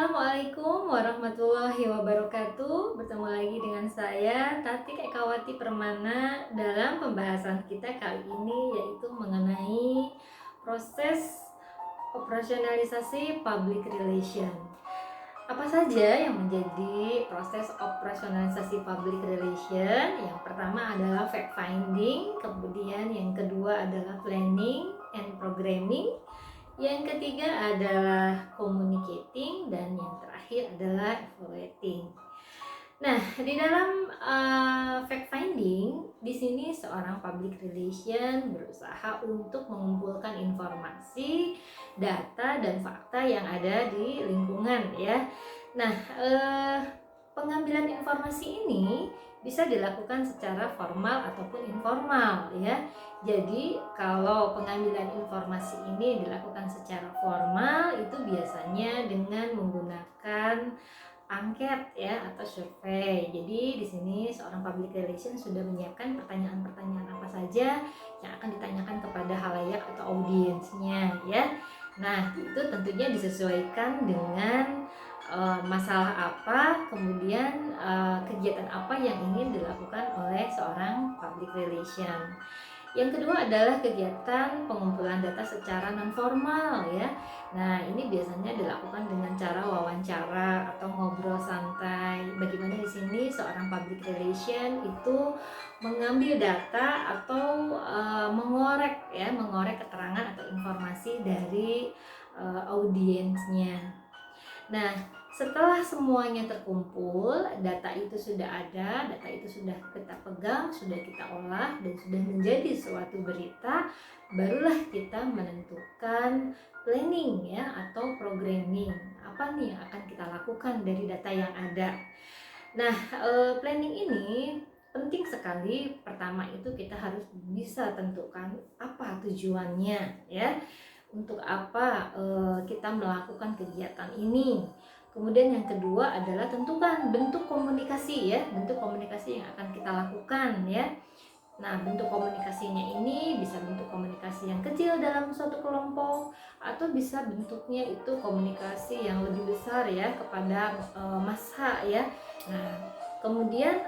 Assalamualaikum warahmatullahi wabarakatuh. Bertemu lagi dengan saya Tati Ekawati Permana dalam pembahasan kita kali ini, yaitu mengenai proses operasionalisasi public relation. Apa saja yang menjadi proses operasionalisasi public relation? Yang pertama adalah fact finding, kemudian yang kedua adalah planning and programming, yang ketiga adalah communicating, dan yang terakhir adalah evaluating. Nah, di dalam fact finding, di sini seorang public relation berusaha untuk mengumpulkan informasi, data, dan fakta yang ada di lingkungan ya. Nah, pengambilan informasi ini bisa dilakukan secara formal ataupun informal ya. Jadi kalau pengambilan informasi ini dilakukan secara formal, itu biasanya dengan menggunakan angket ya atau survei. Jadi di sini seorang public relation sudah menyiapkan pertanyaan-pertanyaan apa saja yang akan ditanyakan kepada halayak atau audiensnya ya. Nah, itu tentunya disesuaikan dengan masalah apa, kemudian kegiatan apa yang ingin dilakukan oleh seorang public relation. Yang kedua adalah kegiatan pengumpulan data secara non formal ya. Nah, ini biasanya dilakukan dengan cara wawancara atau ngobrol santai. Bagaimana di sini seorang public relation itu mengambil data atau mengorek keterangan atau informasi dari audiensnya. Nah, setelah semuanya terkumpul, data itu sudah ada, data itu sudah kita pegang, sudah kita olah, dan sudah menjadi suatu berita, barulah kita menentukan planning ya atau programming. Apa nih yang akan kita lakukan dari data yang ada. Nah, planning ini penting sekali. Pertama itu kita harus bisa tentukan apa tujuannya ya. Untuk apa kita melakukan kegiatan ini. Kemudian yang kedua adalah tentukan bentuk komunikasi ya, bentuk komunikasi yang akan kita lakukan ya. Nah, bentuk komunikasinya ini bisa bentuk komunikasi yang kecil dalam suatu kelompok, atau bisa bentuknya itu komunikasi yang lebih besar ya kepada massa ya. Nah, kemudian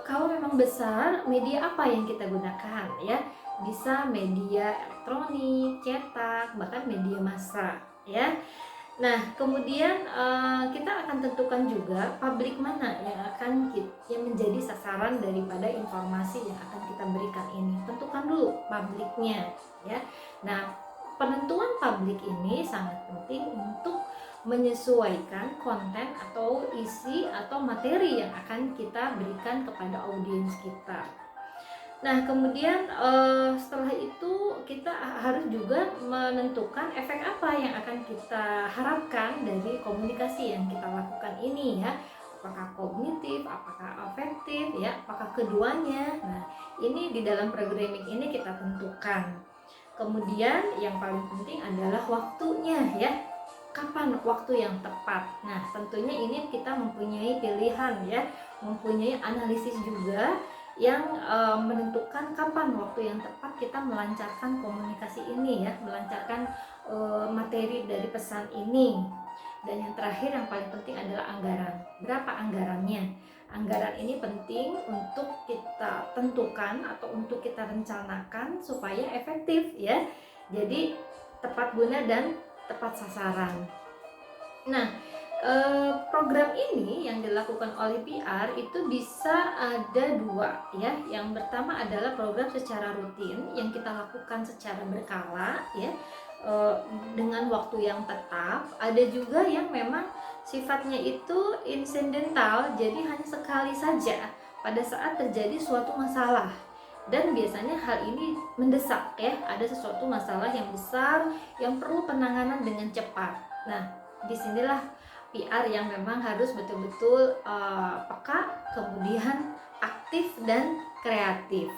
kalau memang besar, media apa yang kita gunakan ya? Bisa media elektronik, cetak, bahkan media massa ya. Nah, kemudian kita akan tentukan juga publik mana yang menjadi sasaran daripada informasi yang akan kita berikan ini. Tentukan dulu publiknya ya. Nah, penentuan publik ini sangat penting untuk menyesuaikan konten atau isi atau materi yang akan kita berikan kepada audiens kita. Nah, kemudian setelah itu kita harus juga menentukan efek apa yang akan kita harapkan dari komunikasi yang kita lakukan ini ya. Apakah kognitif, apakah afektif ya, apakah keduanya. Nah, ini di dalam programming ini kita tentukan. Kemudian yang paling penting adalah waktunya ya. Kapan waktu yang tepat? Nah, tentunya ini kita mempunyai pilihan ya, mempunyai analisis juga yang menentukan kapan waktu yang tepat kita melancarkan komunikasi ini ya, melancarkan materi dari pesan ini. Dan yang terakhir yang paling penting adalah anggaran. Berapa anggarannya? Anggaran ini penting untuk kita tentukan atau untuk kita rencanakan supaya efektif ya. Jadi tepat guna dan tepat sasaran. Nah, program ini yang dilakukan oleh PR itu bisa ada dua ya. Yang pertama adalah program secara rutin yang kita lakukan secara berkala ya, dengan waktu yang tetap. Ada juga yang memang sifatnya itu insidental, jadi hanya sekali saja pada saat terjadi suatu masalah. Dan biasanya hal ini mendesak ya, ada sesuatu masalah yang besar yang perlu penanganan dengan cepat. Nah, disinilah PR yang memang harus betul-betul peka, kemudian aktif dan kreatif.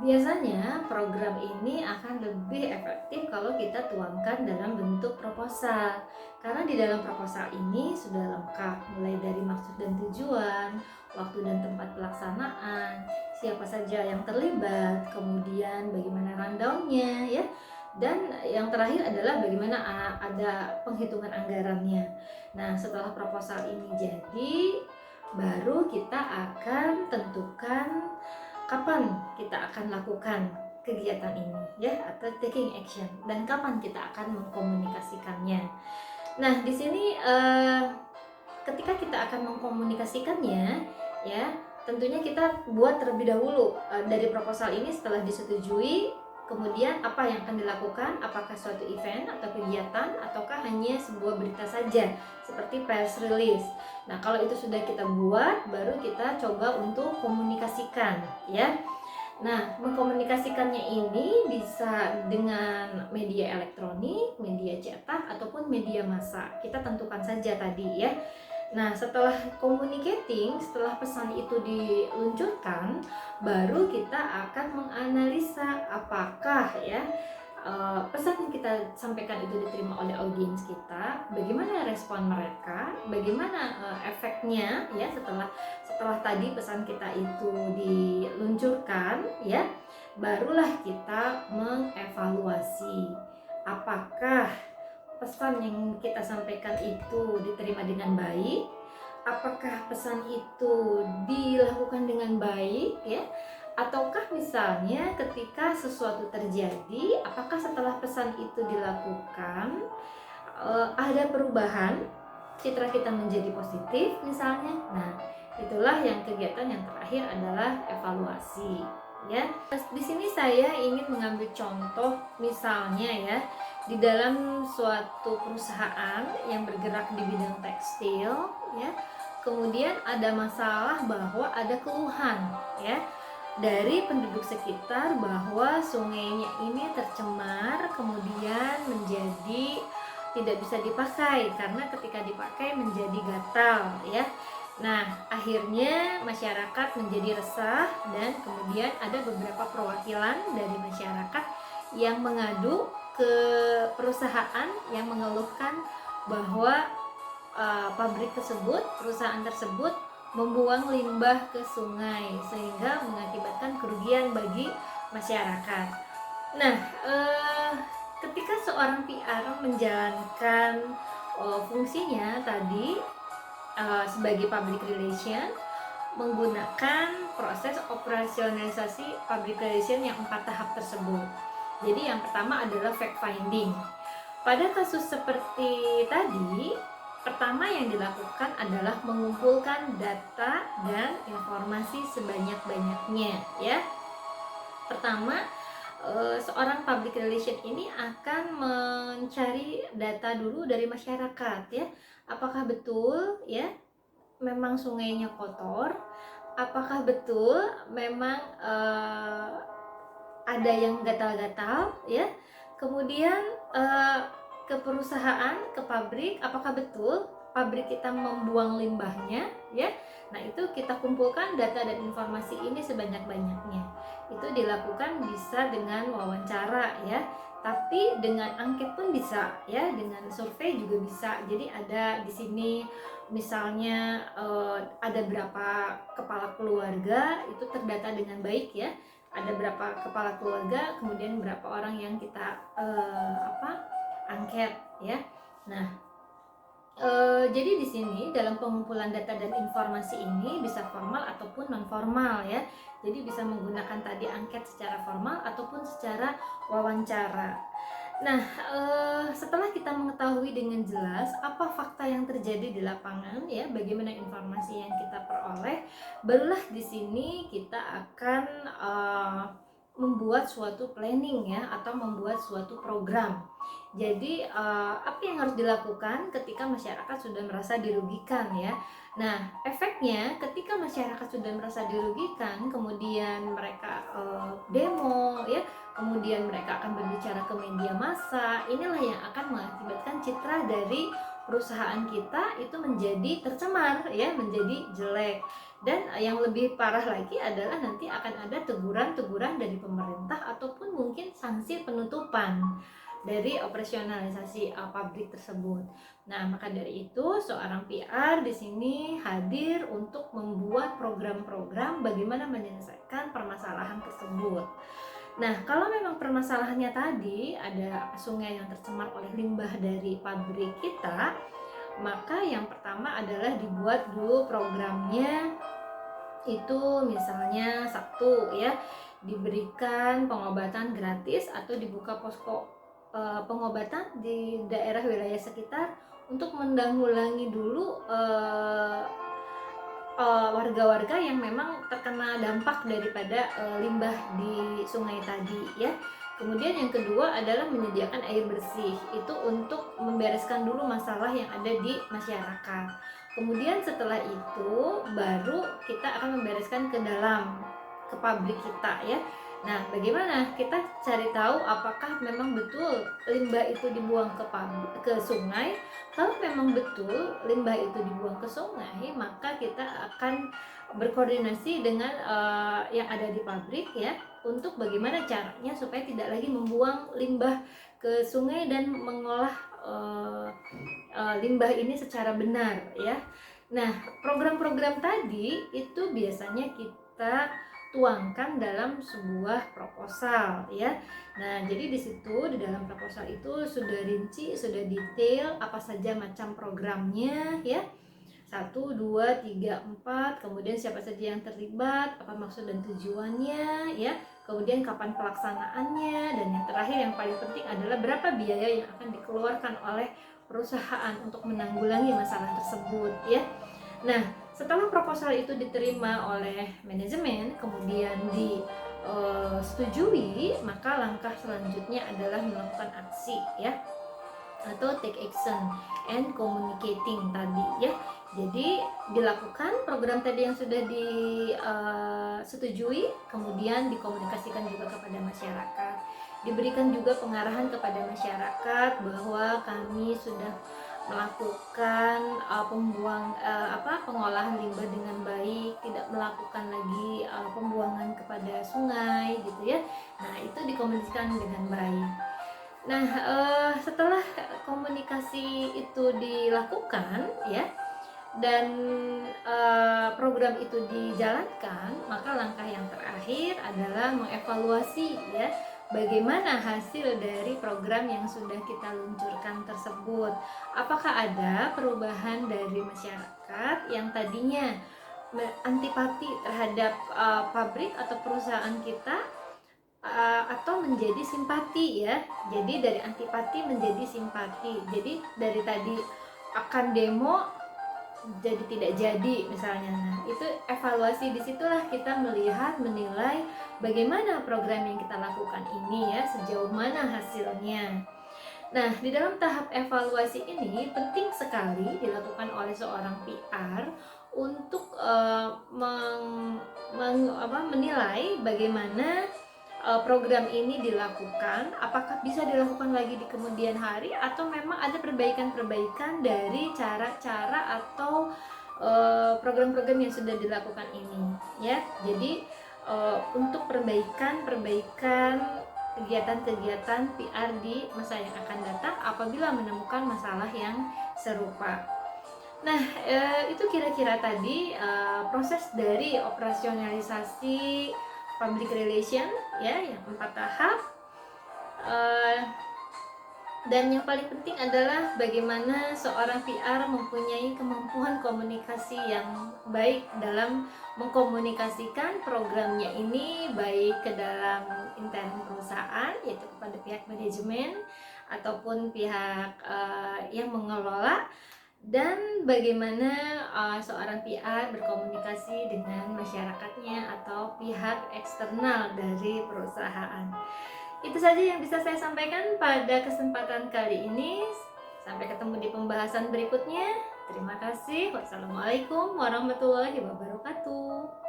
Biasanya program ini akan lebih efektif kalau kita tuangkan dalam bentuk proposal. Karena di dalam proposal ini sudah lengkap, mulai dari maksud dan tujuan, waktu dan tempat pelaksanaan, siapa saja yang terlibat, kemudian bagaimana rundown-nya ya. Dan yang terakhir adalah bagaimana ada penghitungan anggarannya. Nah, setelah proposal ini jadi, baru kita akan tentukan kapan kita akan lakukan kegiatan ini ya, atau taking action, dan kapan kita akan mengkomunikasikannya. Nah, di sini ketika kita akan mengkomunikasikannya ya, tentunya kita buat terlebih dahulu dari proposal ini. Setelah disetujui, kemudian apa yang akan dilakukan, apakah suatu event atau kegiatan ataukah hanya sebuah berita saja seperti press release. Nah, kalau itu sudah kita buat, baru kita coba untuk komunikasikan ya. Nah, mengkomunikasikannya ini bisa dengan media elektronik, media cetak, ataupun media massa. Kita tentukan saja tadi ya. Nah, setelah communicating, setelah pesan itu diluncurkan, baru kita akan menganalisa apakah ya pesan yang kita sampaikan itu diterima oleh audiens kita, bagaimana respon mereka, bagaimana efeknya ya setelah tadi pesan kita itu diluncurkan ya, barulah kita mengevaluasi apakah pesan yang kita sampaikan itu diterima dengan baik, apakah pesan itu dilakukan dengan baik ya, ataukah misalnya ketika sesuatu terjadi, apakah setelah pesan itu dilakukan ada perubahan, citra kita menjadi positif misalnya. Nah, itulah yang kegiatan yang terakhir adalah evaluasi ya. Di sini saya ingin mengambil contoh misalnya ya, di dalam suatu perusahaan yang bergerak di bidang tekstil ya, kemudian ada masalah bahwa ada keluhan ya dari penduduk sekitar bahwa sungainya ini tercemar, kemudian menjadi tidak bisa dipakai karena ketika dipakai menjadi gatal ya. Nah, akhirnya masyarakat menjadi resah, dan kemudian ada beberapa perwakilan dari masyarakat yang mengadu ke perusahaan yang mengeluhkan bahwa perusahaan tersebut membuang limbah ke sungai sehingga mengakibatkan kerugian bagi masyarakat. Nah, ketika seorang PR menjalankan fungsinya tadi sebagai public relation, menggunakan proses operasionalisasi public relation yang 4 tahap tersebut. Jadi yang pertama adalah fact finding. Pada kasus seperti tadi, pertama yang dilakukan adalah mengumpulkan data dan informasi sebanyak-banyaknya ya. Pertama, seorang public relation ini akan mencari data dulu dari masyarakat ya. Apakah betul ya memang sungainya kotor? Apakah betul memang ada yang gatal-gatal ya? Kemudian ke perusahaan, ke pabrik, apakah betul pabrik kita membuang limbahnya ya. Nah, itu kita kumpulkan data dan informasi ini sebanyak-banyaknya. Itu dilakukan bisa dengan wawancara ya, tapi dengan angket pun bisa ya, dengan survei juga bisa. Jadi ada di sini misalnya ada berapa kepala keluarga, itu terdata dengan baik ya. Ada berapa kepala keluarga, kemudian berapa orang yang kita angket ya. Nah, jadi di sini dalam pengumpulan data dan informasi ini bisa formal ataupun non formal ya. Jadi bisa menggunakan tadi angket secara formal ataupun secara wawancara. Nah, setelah kita mengetahui dengan jelas apa fakta yang terjadi di lapangan ya, bagaimana informasi yang kita peroleh, barulah di sini kita akan membuat suatu planning ya, atau membuat suatu program. Jadi apa yang harus dilakukan ketika masyarakat sudah merasa dirugikan ya. Nah, efeknya ketika masyarakat sudah merasa dirugikan, kemudian mereka demo ya, kemudian mereka akan berbicara ke media massa, inilah yang akan mengakibatkan citra dari perusahaan kita itu menjadi tercemar ya, menjadi jelek. Dan yang lebih parah lagi adalah nanti akan ada teguran-teguran dari pemerintah ataupun mungkin sanksi penutupan dari operasionalisasi pabrik tersebut. Nah, maka dari itu seorang PR di sini hadir untuk membuat program-program bagaimana menyelesaikan permasalahan tersebut. Nah, kalau memang permasalahannya tadi ada sungai yang tercemar oleh limbah dari pabrik kita, maka yang pertama adalah dibuat dulu programnya. Itu misalnya Sabtu ya, diberikan pengobatan gratis atau dibuka posko pengobatan di daerah wilayah sekitar untuk menanggulangi dulu warga-warga yang memang terkena dampak daripada limbah di sungai tadi ya. Kemudian yang kedua adalah menyediakan air bersih, itu untuk membereskan dulu masalah yang ada di masyarakat. Kemudian setelah itu baru kita akan membereskan ke dalam, ke pabrik kita ya. Nah, bagaimana kita cari tahu apakah memang betul limbah itu dibuang ke sungai? Kalau memang betul limbah itu dibuang ke sungai, maka kita akan berkoordinasi dengan yang ada di pabrik ya, untuk bagaimana caranya supaya tidak lagi membuang limbah ke sungai dan mengolah limbah ini secara benar ya. Nah, program-program tadi itu biasanya kita tuangkan dalam sebuah proposal ya. Nah, jadi di situ di dalam proposal itu sudah rinci, sudah detail apa saja macam programnya ya. 1, 2, 3, 4, kemudian siapa saja yang terlibat, apa maksud dan tujuannya ya. Kemudian kapan pelaksanaannya, dan yang terakhir yang paling penting adalah berapa biaya yang akan dikeluarkan oleh perusahaan untuk menanggulangi masalah tersebut ya. Nah, setelah proposal itu diterima oleh manajemen, kemudian disetujui, maka langkah selanjutnya adalah melakukan aksi ya, atau take action and communicating tadi ya. Jadi dilakukan program tadi yang sudah disetujui, kemudian dikomunikasikan juga kepada masyarakat. Diberikan juga pengarahan kepada masyarakat bahwa kami sudah melakukan pengolahan limbah dengan baik, tidak melakukan lagi pembuangan kepada sungai gitu ya. Nah, itu dikomunikasikan dengan baik. Nah, setelah komunikasi itu dilakukan ya, dan program itu dijalankan, maka langkah yang terakhir adalah mengevaluasi ya, bagaimana hasil dari program yang sudah kita luncurkan tersebut. Apakah ada perubahan dari masyarakat yang tadinya antipati terhadap pabrik atau perusahaan kita, atau menjadi simpati ya. Jadi dari antipati menjadi simpati. Jadi dari tadi akan demo jadi tidak jadi misalnya. Nah, itu evaluasi, disitulah kita melihat, menilai bagaimana program yang kita lakukan ini ya, sejauh mana hasilnya. Nah, di dalam tahap evaluasi ini penting sekali dilakukan oleh seorang PR untuk menilai bagaimana program ini dilakukan, apakah bisa dilakukan lagi di kemudian hari, atau memang ada perbaikan-perbaikan dari cara-cara atau program-program yang sudah dilakukan ini ya. Jadi untuk perbaikan kegiatan-kegiatan PR di masa yang akan datang apabila menemukan masalah yang serupa. Nah, itu kira-kira tadi proses dari operasionalisasi public relation ya, yang 4 tahap. Dan yang paling penting adalah bagaimana seorang PR mempunyai kemampuan komunikasi yang baik dalam mengkomunikasikan programnya ini, baik ke dalam intern perusahaan, yaitu kepada pihak manajemen ataupun pihak yang mengelola, dan bagaimana seorang PR berkomunikasi dengan masyarakatnya atau pihak eksternal dari perusahaan. Itu saja yang bisa saya sampaikan pada kesempatan kali ini. Sampai ketemu di pembahasan berikutnya. Terima kasih. Wassalamualaikum warahmatullahi wabarakatuh.